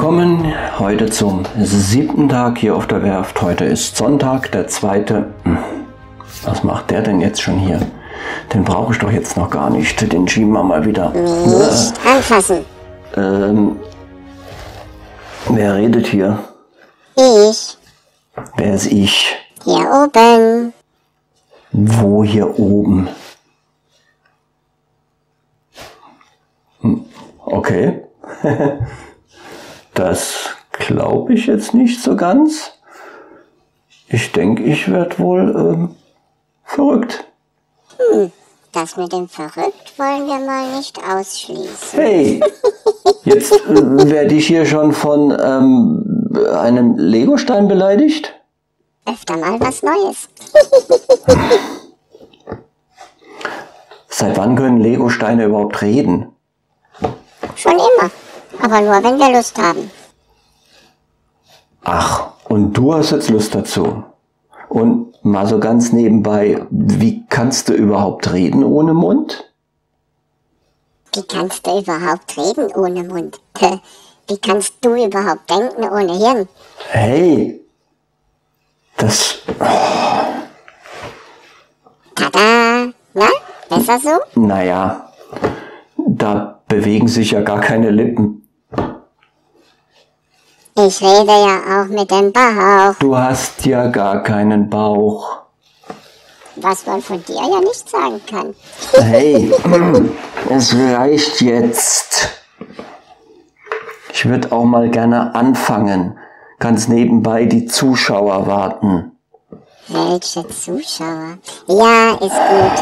Willkommen heute zum 7. Tag hier auf der Werft. Heute ist Sonntag, der 2. Was macht der denn jetzt schon hier? Den brauche ich doch jetzt noch gar nicht. Den schieben wir mal wieder. Nicht anfassen. Wer redet hier? Ich. Wer ist ich? Hier oben. Wo hier oben? Okay. Das glaube ich jetzt nicht so ganz. Ich denke, ich werde wohl verrückt. Das mit dem Verrückt wollen wir mal nicht ausschließen. Hey, jetzt werde ich hier schon von einem Legostein beleidigt. Öfter mal was Neues. Seit wann können Legosteine überhaupt reden? Schon immer. Aber nur, wenn wir Lust haben. Ach, und du hast jetzt Lust dazu. Und mal so ganz nebenbei, wie kannst du überhaupt reden ohne Mund? Wie kannst du überhaupt reden ohne Mund? Wie kannst du überhaupt denken ohne Hirn? Hey, das... Tada! Na, besser so? Naja, da bewegen sich ja gar keine Lippen. Ich rede ja auch mit dem Bauch. Du hast ja gar keinen Bauch. Was man von dir ja nicht sagen kann. Hey, es reicht jetzt. Ich würde auch mal gerne anfangen. Ganz nebenbei die Zuschauer warten. Welche Zuschauer? Ja, ist gut.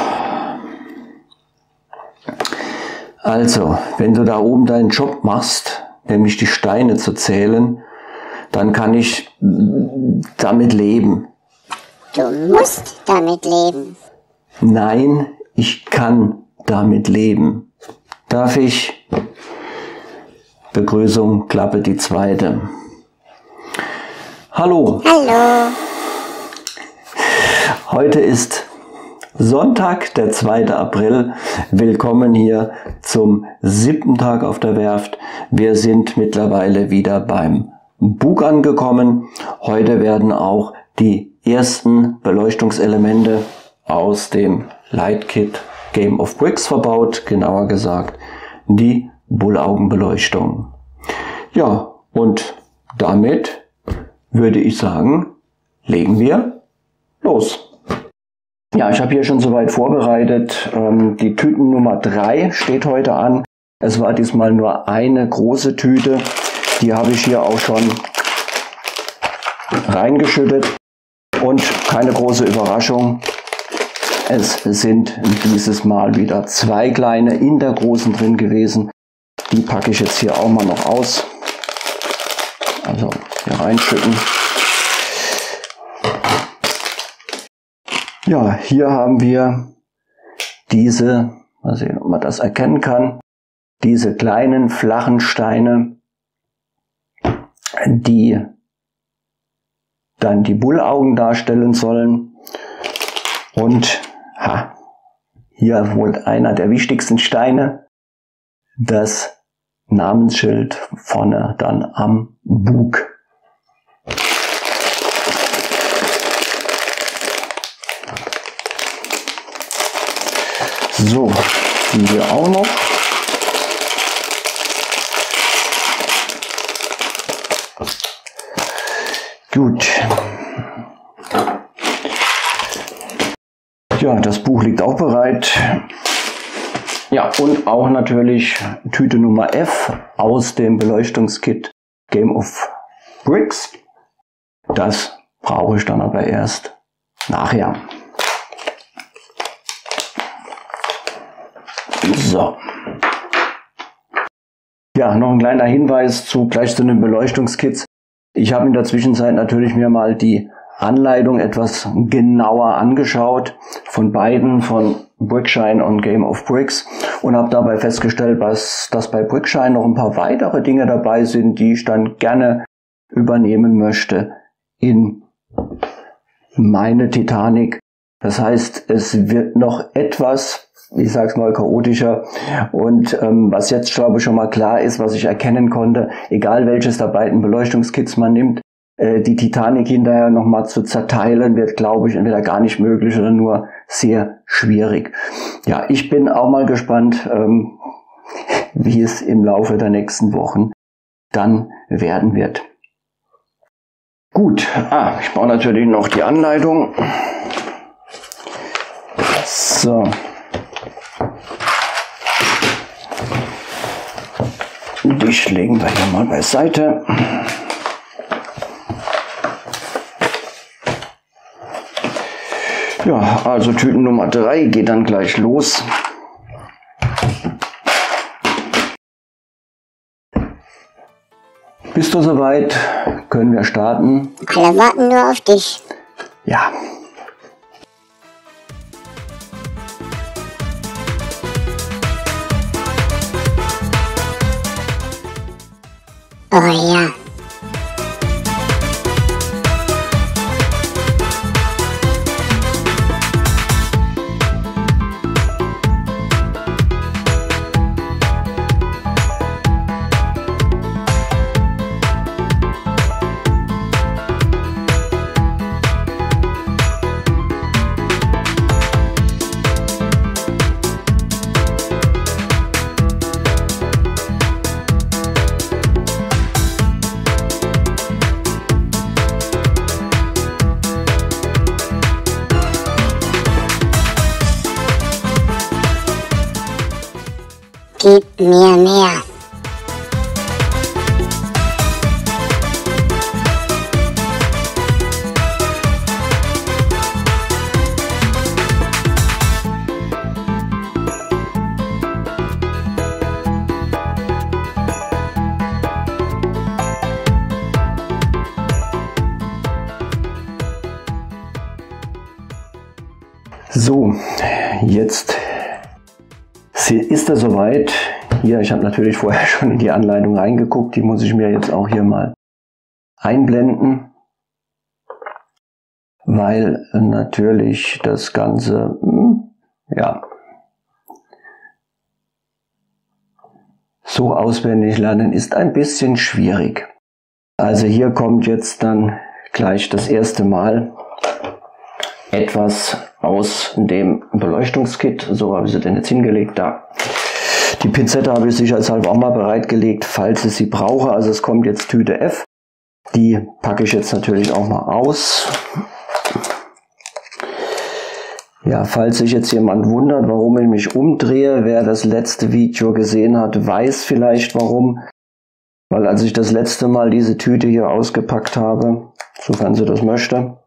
Also, wenn du da oben deinen Job machst, nämlich die Steine zu zählen, dann kann ich damit leben. Du musst damit leben. Nein, ich kann damit leben. Darf ich? Begrüßung, Klappe die 2. Hallo. Hallo. Heute ist Sonntag, der 2. April. Willkommen hier zum 7. Tag auf der Werft. Wir sind mittlerweile wieder beim Bug angekommen. Heute werden auch die ersten Beleuchtungselemente aus dem Light-Kit Game of Bricks verbaut. Genauer gesagt die Bullaugenbeleuchtung. Ja, und damit würde ich sagen, legen wir los. Ja, ich habe hier schon soweit vorbereitet. Die Tüten Nummer 3 steht heute an. Es war diesmal nur eine große Tüte. Die habe ich hier auch schon reingeschüttet. Und keine große Überraschung. Es sind dieses Mal wieder 2 kleine in der großen drin gewesen. Die packe ich jetzt hier auch mal noch aus. Also hier reinschütten. Ja, hier haben wir diese, mal sehen, ob man das erkennen kann, diese kleinen flachen Steine, die dann die Bullaugen darstellen sollen. Und hier wohl einer der wichtigsten Steine, das Namensschild vorne dann am Bug. So, die hier auch noch. Gut. Ja, das Buch liegt auch bereit. Ja, und auch natürlich Tüte Nummer F aus dem Beleuchtungskit Game of Bricks. Das brauche ich dann aber erst nachher. So. Ja, noch ein kleiner Hinweis gleich zu den Beleuchtungskits. Ich habe in der Zwischenzeit natürlich mir mal die Anleitung etwas genauer angeschaut von beiden, von Brickshine und Game of Bricks, und habe dabei festgestellt, dass bei Brickshine noch ein paar weitere Dinge dabei sind, die ich dann gerne übernehmen möchte in meine Titanic. Das heißt, es wird noch etwas, ich sag's mal, chaotischer. Und was jetzt, glaube ich, schon mal klar ist, was ich erkennen konnte, egal welches der beiden Beleuchtungskits man nimmt, die Titanic hinterher nochmal zu zerteilen, wird, glaube ich, entweder gar nicht möglich oder nur sehr schwierig. Ja, ich bin auch mal gespannt, wie es im Laufe der nächsten Wochen dann werden wird. Gut, ich brauche natürlich noch die Anleitung. So. Die legen wir hier mal beiseite. Ja, also Tüten Nummer 3 geht dann gleich los. Bist du soweit? Können wir starten? Alle warten nur auf dich. Ja. Oh ja. Gib mir mehr. So, jetzt ist er soweit. Hier, ich habe natürlich vorher schon in die Anleitung reingeguckt. Die muss ich mir jetzt auch hier mal einblenden, weil natürlich das Ganze, ja, so auswendig lernen ist ein bisschen schwierig. Also hier kommt jetzt dann gleich das erste Mal etwas aus dem Beleuchtungskit. So habe ich sie denn jetzt hingelegt. Da. Die Pinzette habe ich sicherheitshalber auch mal bereitgelegt, falls ich sie brauche. Also es kommt jetzt Tüte F. Die packe ich jetzt natürlich auch mal aus. Ja, falls sich jetzt jemand wundert, warum ich mich umdrehe, wer das letzte Video gesehen hat, weiß vielleicht warum. Weil als ich das letzte Mal diese Tüte hier ausgepackt habe, sofern sie das möchte,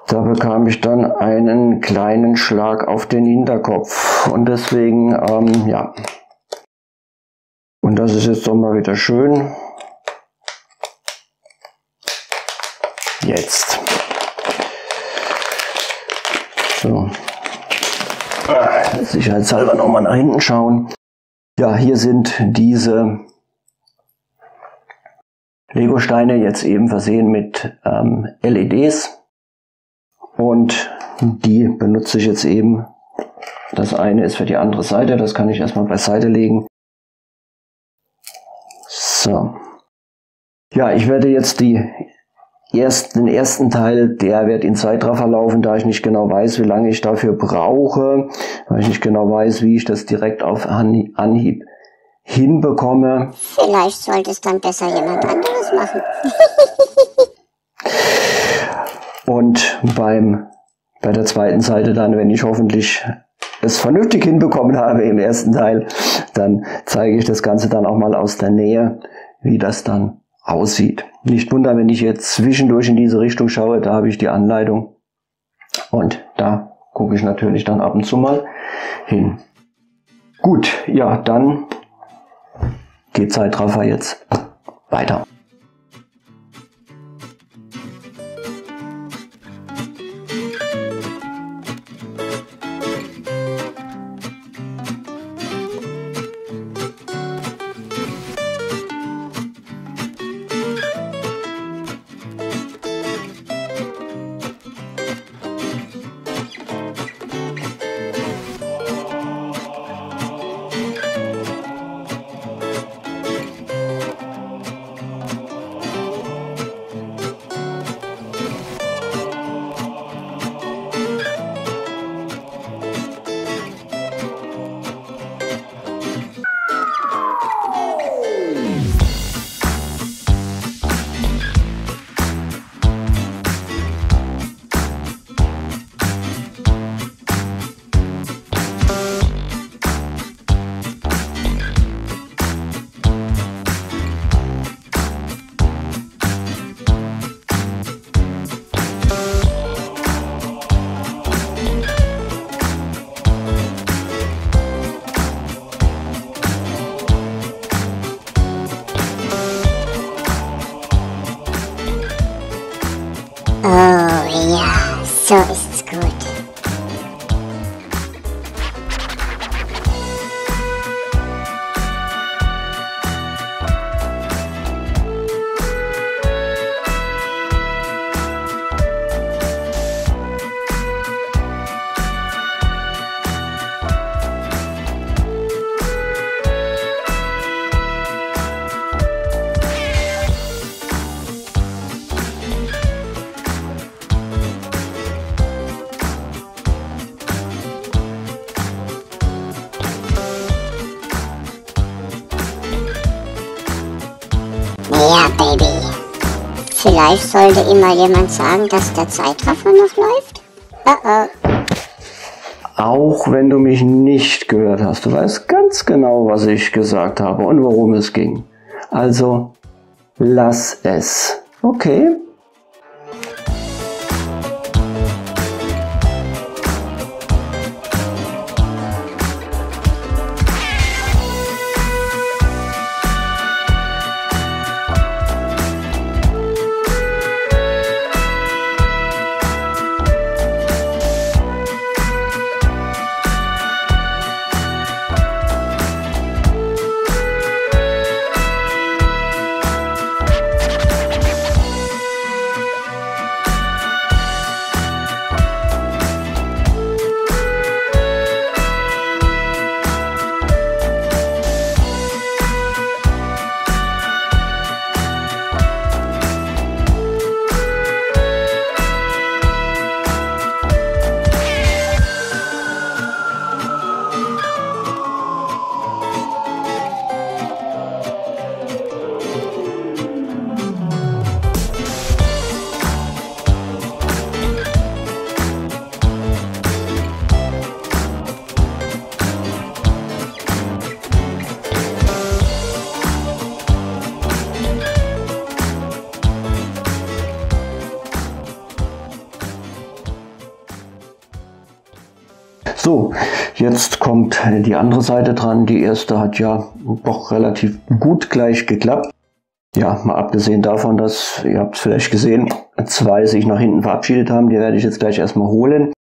da bekam ich dann einen kleinen Schlag auf den Hinterkopf und deswegen, ja. Und das ist jetzt doch mal wieder schön. Jetzt. So. Sicherheitshalber nochmal nach hinten schauen. Ja, hier sind diese Lego-Steine jetzt eben versehen mit LEDs. Und die benutze ich jetzt eben. Das eine ist für die andere Seite, das kann ich erstmal beiseite legen. So. Ja, ich werde jetzt den ersten Teil, der wird in Zeitraffer laufen, da ich nicht genau weiß, wie lange ich dafür brauche, weil ich nicht genau weiß, wie ich das direkt auf Anhieb hinbekomme. Vielleicht sollte es dann besser jemand anderes machen. Und bei der zweiten Seite dann, wenn ich hoffentlich es vernünftig hinbekommen habe im ersten Teil, dann zeige ich das Ganze dann auch mal aus der Nähe, wie das dann aussieht. Nicht wundern, wenn ich jetzt zwischendurch in diese Richtung schaue, da habe ich die Anleitung und da gucke ich natürlich dann ab und zu mal hin. Gut, ja, dann geht Zeitraffer jetzt weiter. Oh ja, so ist's gut. Naja, Baby. Vielleicht sollte ihm mal jemand sagen, dass der Zeitraffer noch läuft? Auch wenn du mich nicht gehört hast, du weißt ganz genau, was ich gesagt habe und worum es ging. Also, lass es. Okay? So, jetzt kommt die andere Seite dran. Die erste hat ja doch relativ gut gleich geklappt. Ja, mal abgesehen davon, dass, ihr habt es vielleicht gesehen, 2 sich nach hinten verabschiedet haben. Die werde ich jetzt gleich erstmal holen.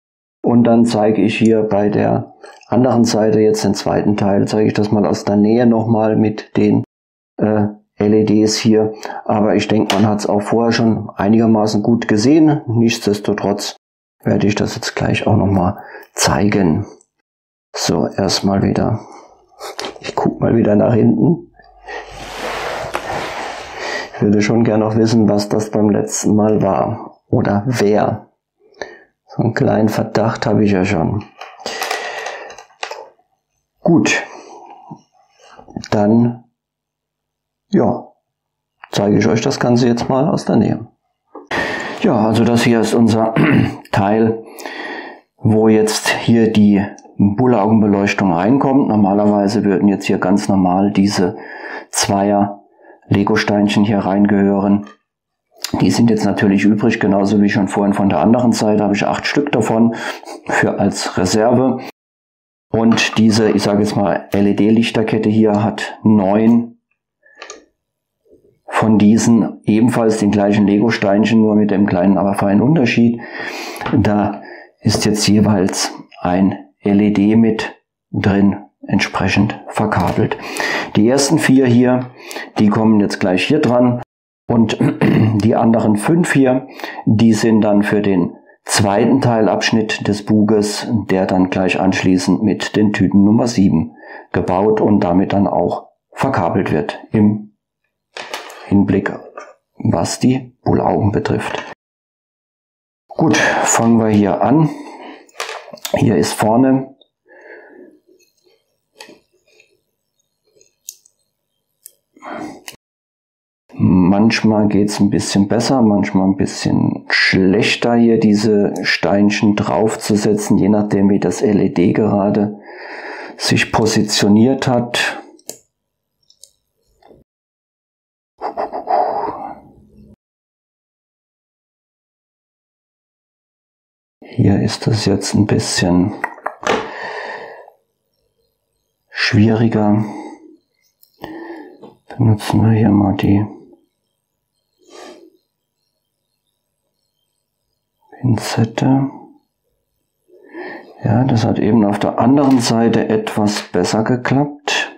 Und dann zeige ich hier bei der anderen Seite jetzt den zweiten Teil. Zeige ich das mal aus der Nähe nochmal mit den LEDs hier. Aber ich denke, man hat es auch vorher schon einigermaßen gut gesehen. Nichtsdestotrotz werde ich das jetzt gleich auch nochmal zeigen. So, erstmal wieder. Ich gucke mal wieder nach hinten. Ich würde schon gerne noch wissen, was das beim letzten Mal war. Oder wer. So einen kleinen Verdacht habe ich ja schon. Gut. Dann, ja, zeige ich euch das Ganze jetzt mal aus der Nähe. Ja, also das hier ist unser Teil, wo jetzt hier die Bullaugenbeleuchtung reinkommt. Normalerweise würden jetzt hier ganz normal diese 2er Lego-Steinchen hier reingehören. Die sind jetzt natürlich übrig, genauso wie schon vorhin von der anderen Seite habe ich 8 Stück davon für als Reserve. Und diese, ich sage jetzt mal LED-Lichterkette hier hat 9 von diesen, ebenfalls den gleichen Lego-Steinchen, nur mit dem kleinen, aber feinen Unterschied. Da ist jetzt jeweils ein LED mit drin, entsprechend verkabelt. Die ersten 4 hier, die kommen jetzt gleich hier dran. Und die anderen 5 hier, die sind dann für den zweiten Teilabschnitt des Buges, der dann gleich anschließend mit den Tüten Nummer 7 gebaut und damit dann auch verkabelt wird im Hinblick, was die Bullaugen betrifft. Gut, fangen wir hier an. Hier ist vorne manchmal geht es ein bisschen besser, manchmal ein bisschen schlechter, hier diese Steinchen draufzusetzen, je nachdem wie das LED gerade sich positioniert hat. Hier ist es jetzt ein bisschen schwieriger. Benutzen wir hier mal die Pinzette. Ja, das hat eben auf der anderen Seite etwas besser geklappt.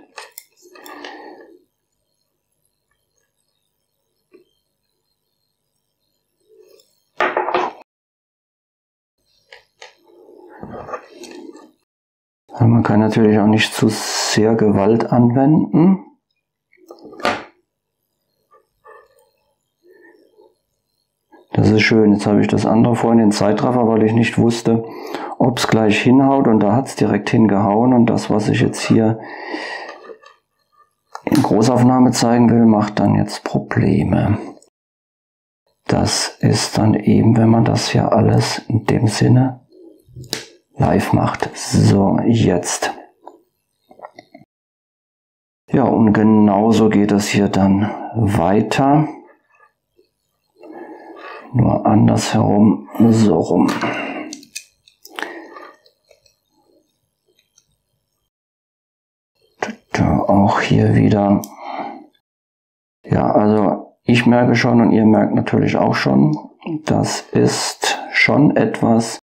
Man kann natürlich auch nicht zu sehr Gewalt anwenden. Das ist schön. Jetzt habe ich das andere vorhin den Zeitraffer, weil ich nicht wusste, ob es gleich hinhaut, und da hat es direkt hingehauen, und das, was ich jetzt hier in Großaufnahme zeigen will, macht dann jetzt Probleme. Das ist dann eben, wenn man das hier alles in dem Sinne live macht. So, jetzt. Ja, und genauso geht es hier dann weiter. Nur andersherum, so rum. Auch hier wieder. Ja, also ich merke schon und ihr merkt natürlich auch schon, das ist schon etwas,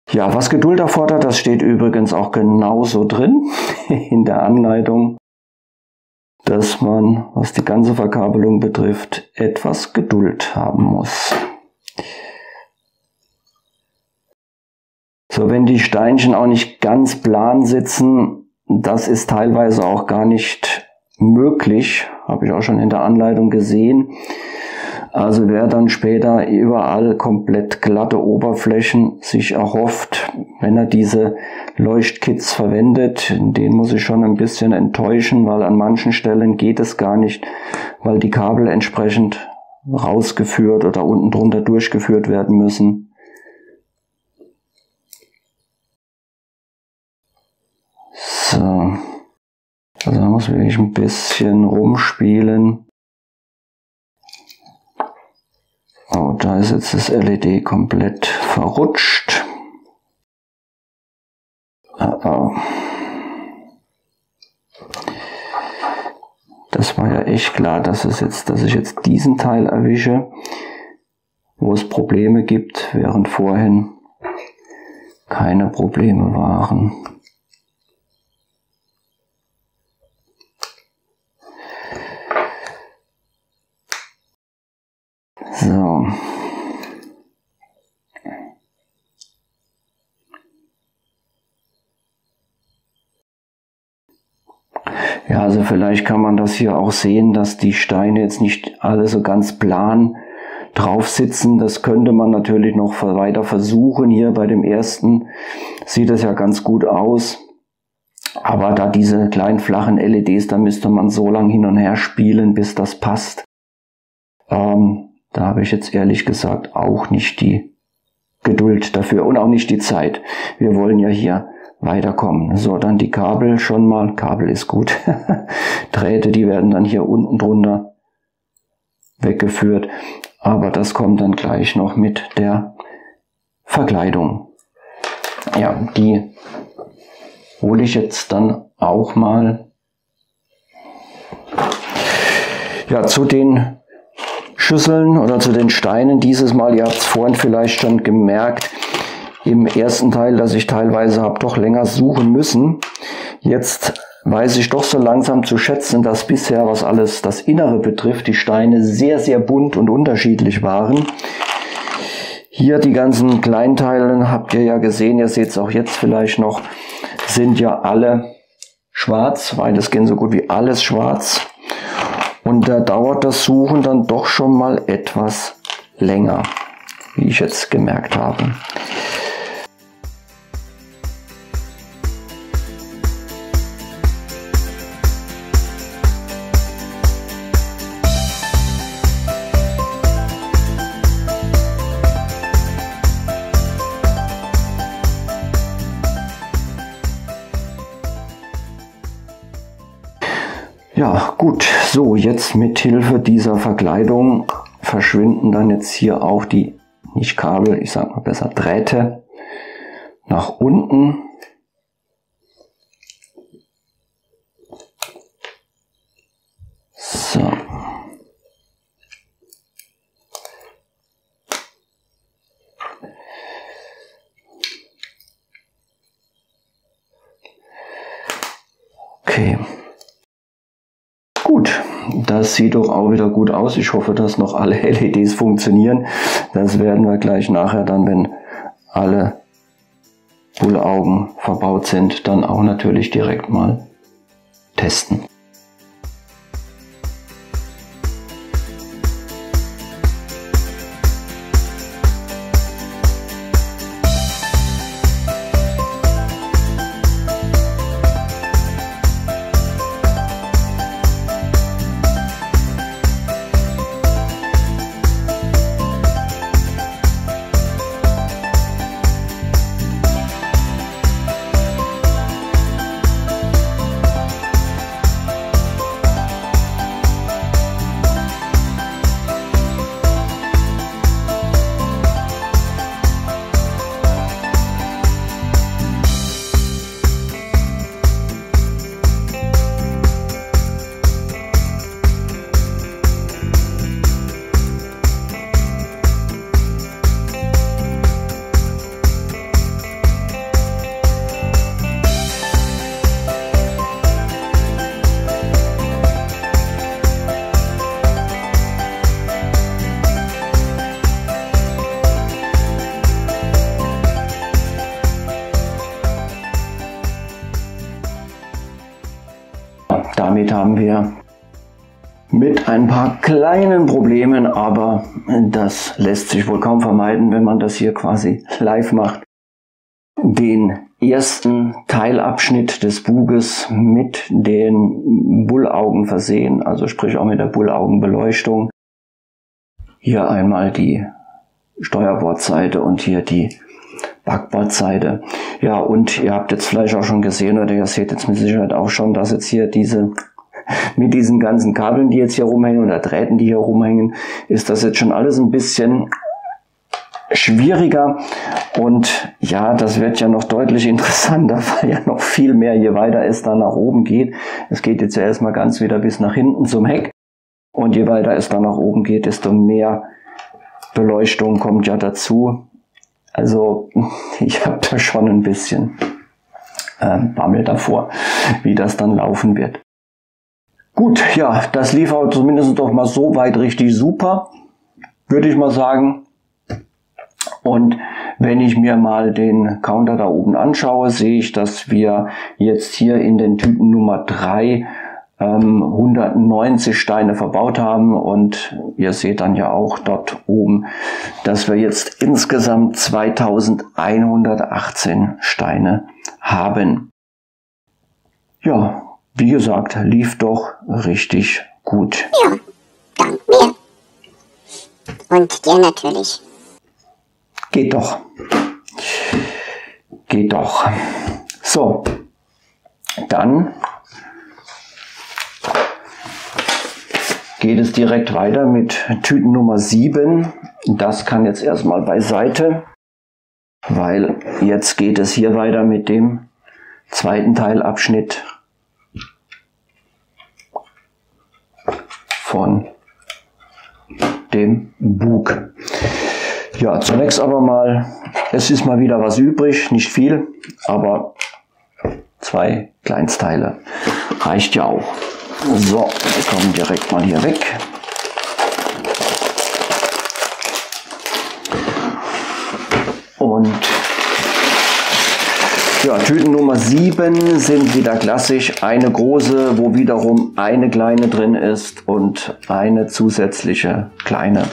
ja, was Geduld erfordert. Das steht übrigens auch genauso drin in der Anleitung, dass man, was die ganze Verkabelung betrifft, etwas Geduld haben muss. So, wenn die Steinchen auch nicht ganz plan sitzen, das ist teilweise auch gar nicht möglich, habe ich auch schon in der Anleitung gesehen. Also wer dann später überall komplett glatte Oberflächen sich erhofft, wenn er diese Leuchtkits verwendet, den muss ich schon ein bisschen enttäuschen, weil an manchen Stellen geht es gar nicht, weil die Kabel entsprechend rausgeführt oder unten drunter durchgeführt werden müssen. So, also man muss wirklich ein bisschen rumspielen. Oh, da ist jetzt das LED komplett verrutscht. Oh. Das war ja echt klar, dass ich jetzt diesen Teil erwische, wo es Probleme gibt, während vorhin keine Probleme waren. So. Ja, also vielleicht kann man das hier auch sehen, dass die Steine jetzt nicht alle so ganz plan drauf sitzen. Das könnte man natürlich noch weiter versuchen. Hier bei dem ersten sieht es ja ganz gut aus. Aber da diese kleinen flachen LEDs, da müsste man so lange hin und her spielen, bis das passt. Da habe ich jetzt ehrlich gesagt auch nicht die Geduld dafür und auch nicht die Zeit. Wir wollen ja hier weiterkommen. So, dann die Kabel schon mal. Kabel ist gut. Drähte, die werden dann hier unten drunter weggeführt. Aber das kommt dann gleich noch mit der Verkleidung. Ja, die hole ich jetzt dann auch mal. Ja, zu den Schüsseln oder zu den Steinen dieses Mal. Ihr habt es vorhin vielleicht schon gemerkt, im ersten Teil, dass ich teilweise habe doch länger suchen müssen. Jetzt weiß ich doch so langsam zu schätzen, dass bisher, was alles das Innere betrifft, die Steine sehr, sehr bunt und unterschiedlich waren. Hier die ganzen Kleinteile habt ihr ja gesehen, ihr seht es auch jetzt vielleicht noch, sind ja alle schwarz, weitestgehend so gut wie alles schwarz. Und da dauert das Suchen dann doch schon mal etwas länger, wie ich jetzt gemerkt habe. Ja, gut, so jetzt mit Hilfe dieser Verkleidung verschwinden dann jetzt hier auch die, nicht Kabel, ich sag mal besser Drähte, nach unten. So. Okay. Gut, das sieht doch auch wieder gut aus. Ich hoffe, dass noch alle LEDs funktionieren. Das werden wir gleich nachher dann, wenn alle Bullaugen verbaut sind, dann auch natürlich direkt mal testen. Damit haben wir mit ein paar kleinen Problemen, aber das lässt sich wohl kaum vermeiden, wenn man das hier quasi live macht, den ersten Teilabschnitt des Buges mit den Bullaugen versehen, also sprich auch mit der Bullaugenbeleuchtung. Hier einmal die Steuerbordseite und hier die Backbordseite. Ja, und ihr habt jetzt vielleicht auch schon gesehen, oder ihr seht jetzt mit Sicherheit auch schon, dass jetzt hier mit diesen ganzen Kabeln, die jetzt hier rumhängen oder Drähten, die hier rumhängen, ist das jetzt schon alles ein bisschen schwieriger. Und ja, das wird ja noch deutlich interessanter, weil ja noch viel mehr, je weiter es da nach oben geht. Es geht jetzt ja erstmal ganz wieder bis nach hinten zum Heck. Und je weiter es da nach oben geht, desto mehr Beleuchtung kommt ja dazu. Also ich habe da schon ein bisschen Bammel davor, wie das dann laufen wird. Gut, ja, das lief auch zumindest doch mal so weit richtig super, würde ich mal sagen. Und wenn ich mir mal den Counter da oben anschaue, sehe ich, dass wir jetzt hier in den Tüten Nummer 3 190 Steine verbaut haben, und ihr seht dann ja auch dort oben, dass wir jetzt insgesamt 2118 Steine haben. Ja, wie gesagt, lief doch richtig gut. Ja, dank mir. Und dir natürlich. Geht doch. Geht doch. So, dann geht es direkt weiter mit Tüten Nummer 7. Das kann jetzt erstmal beiseite, weil jetzt geht es hier weiter mit dem zweiten Teilabschnitt von dem Bug. Ja, zunächst aber mal, es ist mal wieder was übrig, nicht viel, aber 2 Kleinstteile reicht ja auch. So, wir kommen direkt mal hier weg. Und ja, Tüten Nummer 7 sind wieder klassisch. Eine große, wo wiederum eine kleine drin ist und eine zusätzliche kleine.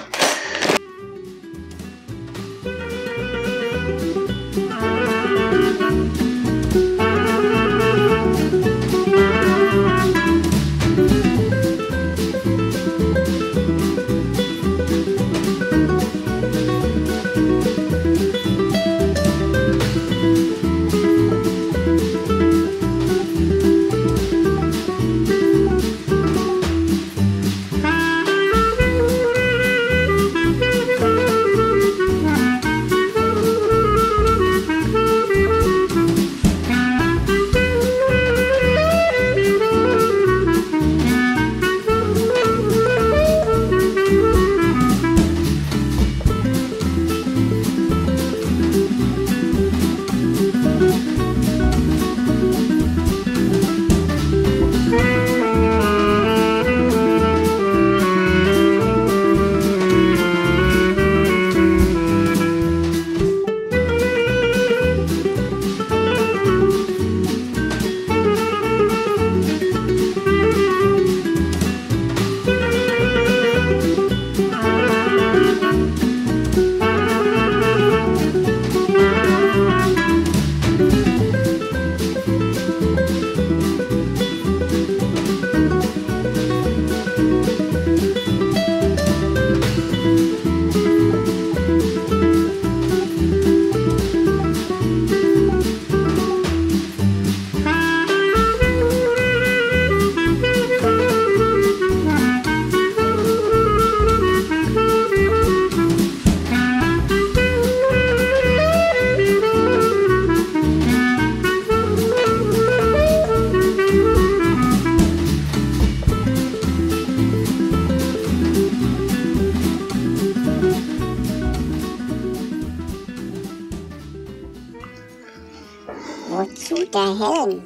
Wozu der Helm?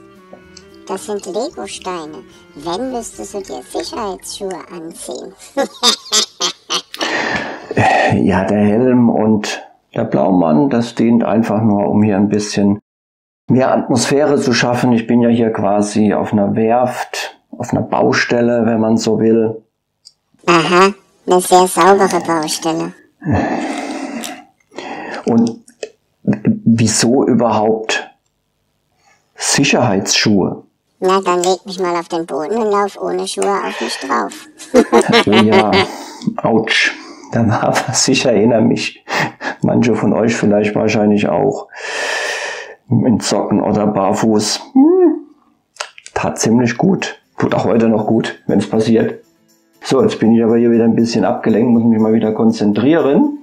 Das sind Legosteine. Wenn, müsstest du dir Sicherheitsschuhe anziehen. Ja, der Helm und der Blaumann, das dient einfach nur, um hier ein bisschen mehr Atmosphäre zu schaffen. Ich bin ja hier quasi auf einer Werft, auf einer Baustelle, wenn man so will. Aha, eine sehr saubere Baustelle. Und wieso überhaupt Sicherheitsschuhe? Na, dann leg mich mal auf den Boden und lauf ohne Schuhe auf mich drauf. Oh ja, ouch. Da war was, ich erinnere mich. Manche von euch vielleicht wahrscheinlich auch. In Socken oder barfuß. Tat ziemlich gut. Tut auch heute noch gut, wenn es passiert. So, jetzt bin ich aber hier wieder ein bisschen abgelenkt, muss mich mal wieder konzentrieren.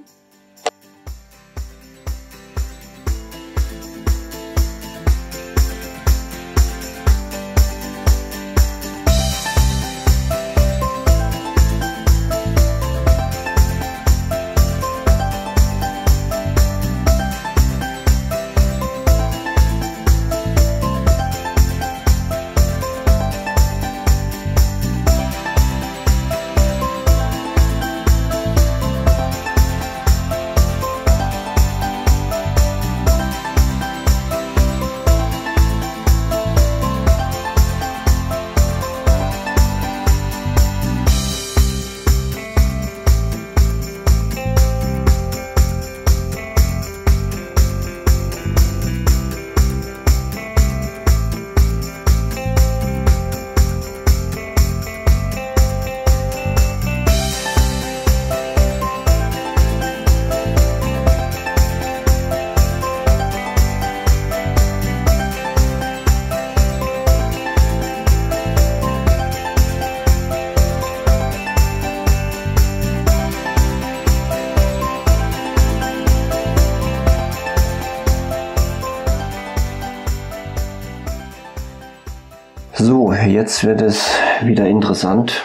So, jetzt wird es wieder interessant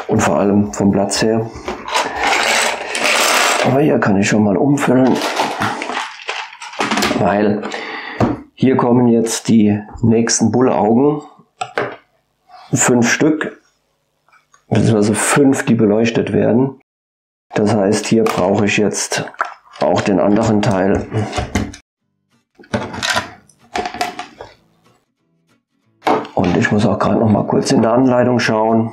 und vor allem vom Platz her. Aber hier kann ich schon mal umfüllen, weil hier kommen jetzt die nächsten Bullaugen, 5 Stück, beziehungsweise 5, die beleuchtet werden. Das heißt, hier brauche ich jetzt auch den anderen Teil. Und ich muss auch gerade noch mal kurz in der Anleitung schauen.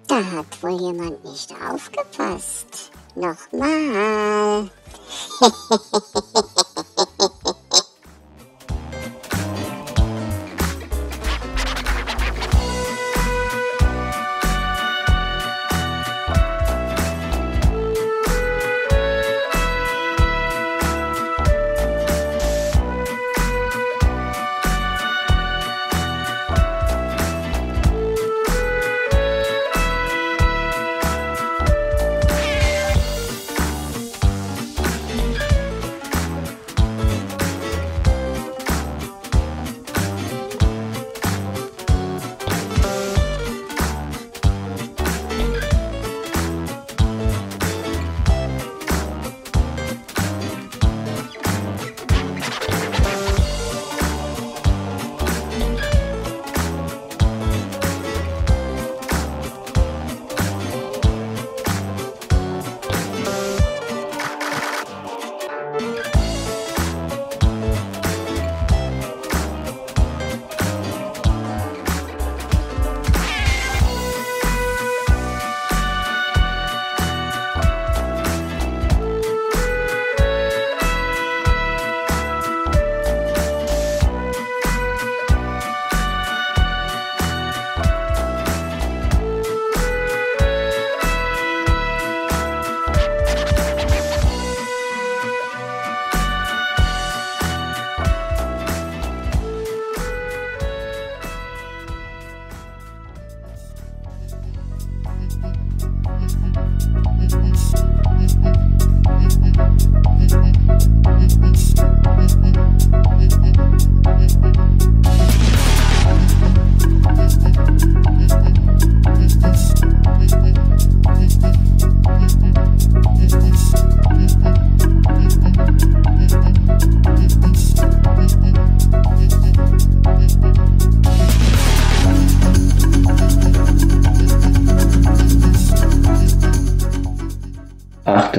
Da hat wohl jemand nicht aufgepasst. Nochmal.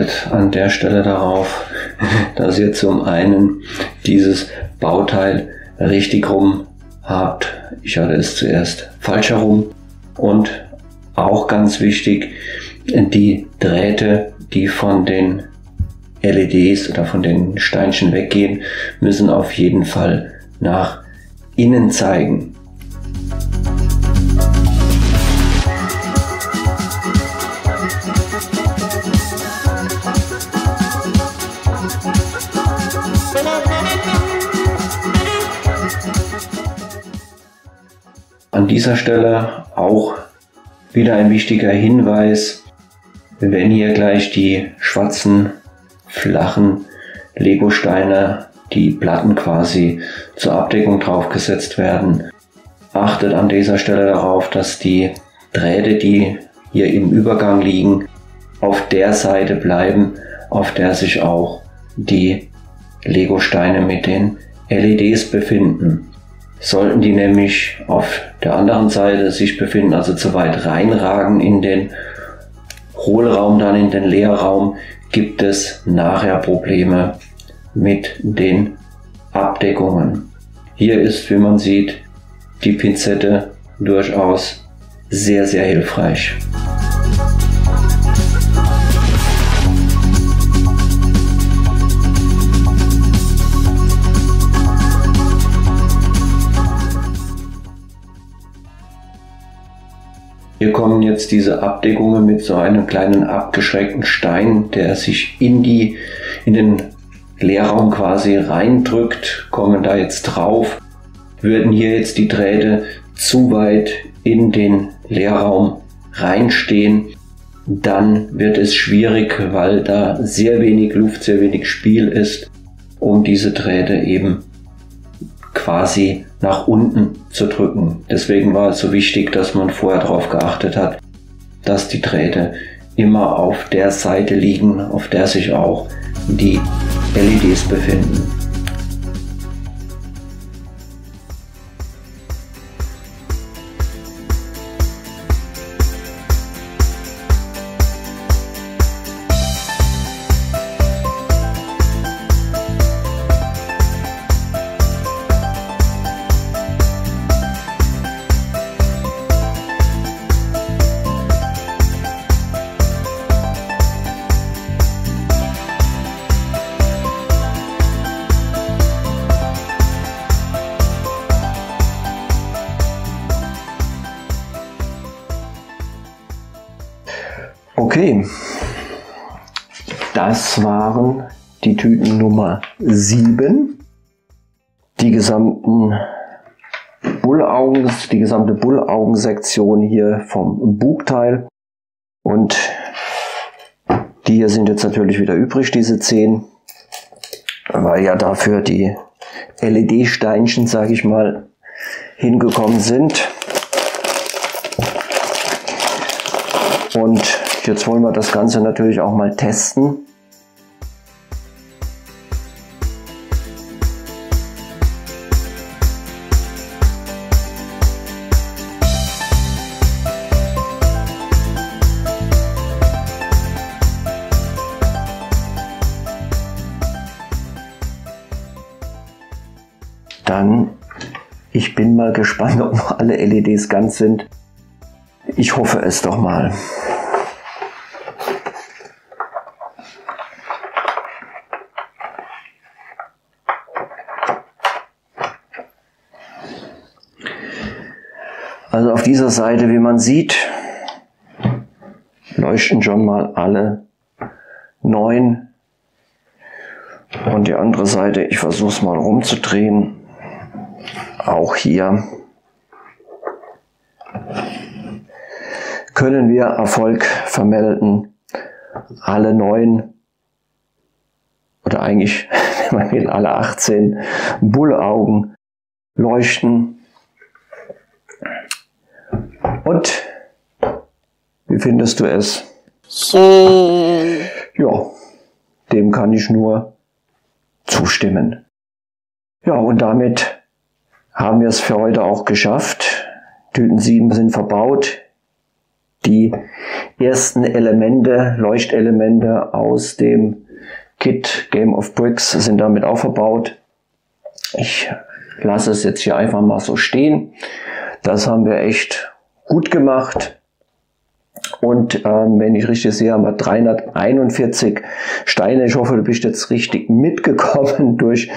achtet an der Stelle darauf, dass ihr zum einen dieses Bauteil richtig rum habt. Ich hatte es zuerst falsch herum. Und auch ganz wichtig, die Drähte, die von den LEDs oder von den Steinchen weggehen, müssen auf jeden Fall nach innen zeigen. An dieser Stelle auch wieder ein wichtiger Hinweis, wenn ihr gleich die schwarzen, flachen Lego-Steine, die Platten quasi zur Abdeckung draufgesetzt werden, achtet an dieser Stelle darauf, dass die Drähte, die hier im Übergang liegen, auf der Seite bleiben, auf der sich auch die Lego-Steine mit den LEDs befinden. Sollten die nämlich auf der anderen Seite sich befinden, also zu weit reinragen in den Hohlraum, dann in den Leerraum, gibt es nachher Probleme mit den Abdeckungen. Hier ist, wie man sieht, die Pinzette durchaus sehr, sehr hilfreich. Hier kommen jetzt diese Abdeckungen mit so einem kleinen abgeschrägten Stein, der sich in den Leerraum quasi reindrückt, kommen da jetzt drauf. Würden hier jetzt die Drähte zu weit in den Leerraum reinstehen, dann wird es schwierig, weil da sehr wenig Luft, sehr wenig Spiel ist, um diese Drähte eben quasi nach unten zu drücken. Deswegen war es so wichtig, dass man vorher darauf geachtet hat, dass die Drähte immer auf der Seite liegen, auf der sich auch die LEDs befinden. Okay, das waren die Tüten Nummer 7. Die gesamte Bullaugensektion hier vom Bugteil. Und die hier sind jetzt natürlich wieder übrig, diese 10, weil ja dafür die LED-Steinchen, sage ich mal, hingekommen sind. Und jetzt wollen wir das Ganze natürlich auch mal testen. Dann, ich bin mal gespannt, ob noch alle LEDs ganz sind. Ich hoffe es doch mal. Also auf dieser Seite, wie man sieht, leuchten schon mal alle 9. Und die andere Seite, ich versuche es mal rumzudrehen, auch hier können wir Erfolg vermelden. Alle 9 oder eigentlich, wenn man will, alle 18 Bullaugen leuchten. Und wie findest du es? Schön. Ja, dem kann ich nur zustimmen. Ja, und damit haben wir es für heute auch geschafft. Tüten 7 sind verbaut. Die ersten Elemente, Leuchtelemente aus dem Kit Game of Bricks sind damit auch verbaut. Ich lasse es jetzt hier einfach mal so stehen. Das haben wir echt gut gemacht. Und wenn ich richtig sehe, haben wir 341 Steine. Ich hoffe, du bist jetzt richtig mitgekommen durch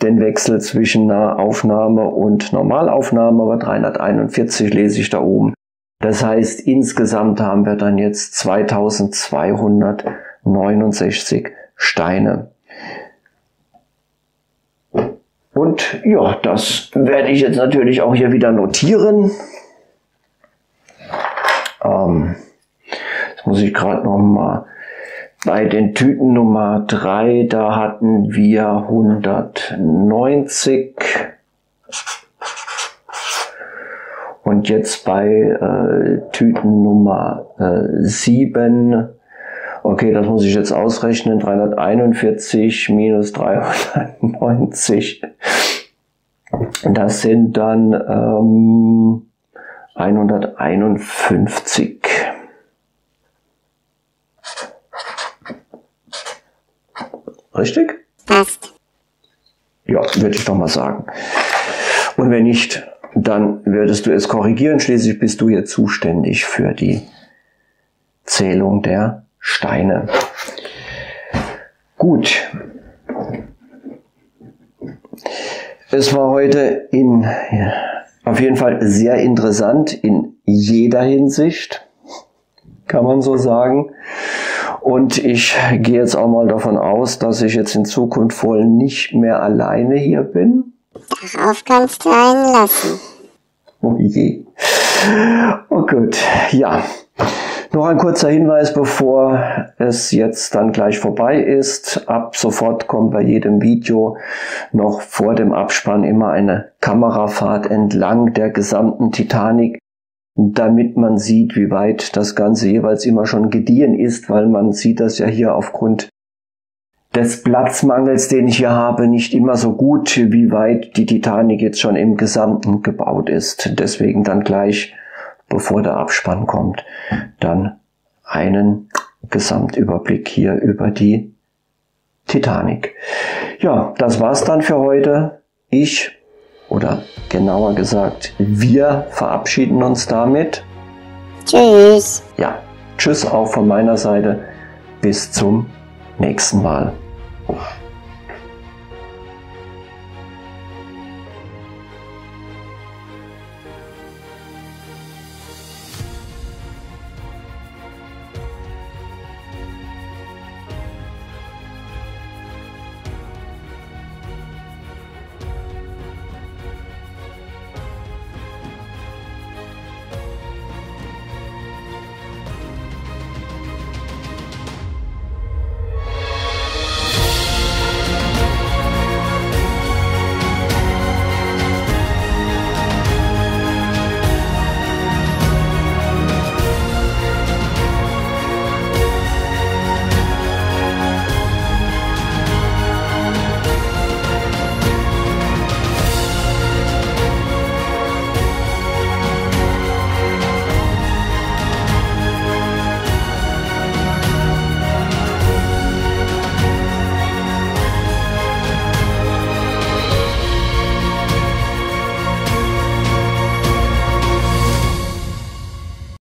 den Wechsel zwischen Nahaufnahme und Normalaufnahme. Aber 341 lese ich da oben. Das heißt, insgesamt haben wir dann jetzt 2269 Steine. Und ja, das werde ich jetzt natürlich auch hier wieder notieren. Jetzt muss ich gerade noch mal bei den Tüten Nummer 3, da hatten wir 190. Und jetzt bei Tüten Nummer 7, okay, das muss ich jetzt ausrechnen, 341 minus 390, das sind dann 151. Richtig? Passt. Ja, würde ich doch mal sagen. Und wenn nicht, dann würdest du es korrigieren. Schließlich bist du hier zuständig für die Zählung der Steine. Gut. Es war heute auf jeden Fall sehr interessant in jeder Hinsicht, kann man so sagen. Und ich gehe jetzt auch mal davon aus, dass ich jetzt in Zukunft wohl nicht mehr alleine hier bin. Darauf kannst du einen lassen. Oh je. Oh gut, ja. Noch ein kurzer Hinweis, bevor es jetzt dann gleich vorbei ist. Ab sofort kommt bei jedem Video noch vor dem Abspann immer eine Kamerafahrt entlang der gesamten Titanic, damit man sieht, wie weit das Ganze jeweils immer schon gediehen ist, weil man sieht das ja hier aufgrund des Platzmangels, den ich hier habe, nicht immer so gut, wie weit die Titanic jetzt schon im Gesamten gebaut ist. Deswegen dann gleich, bevor der Abspann kommt, dann einen Gesamtüberblick hier über die Titanic. Ja, das war's dann für heute. Oder genauer gesagt, wir verabschieden uns damit. Tschüss. Ja, tschüss auch von meiner Seite. Bis zum nächsten Mal.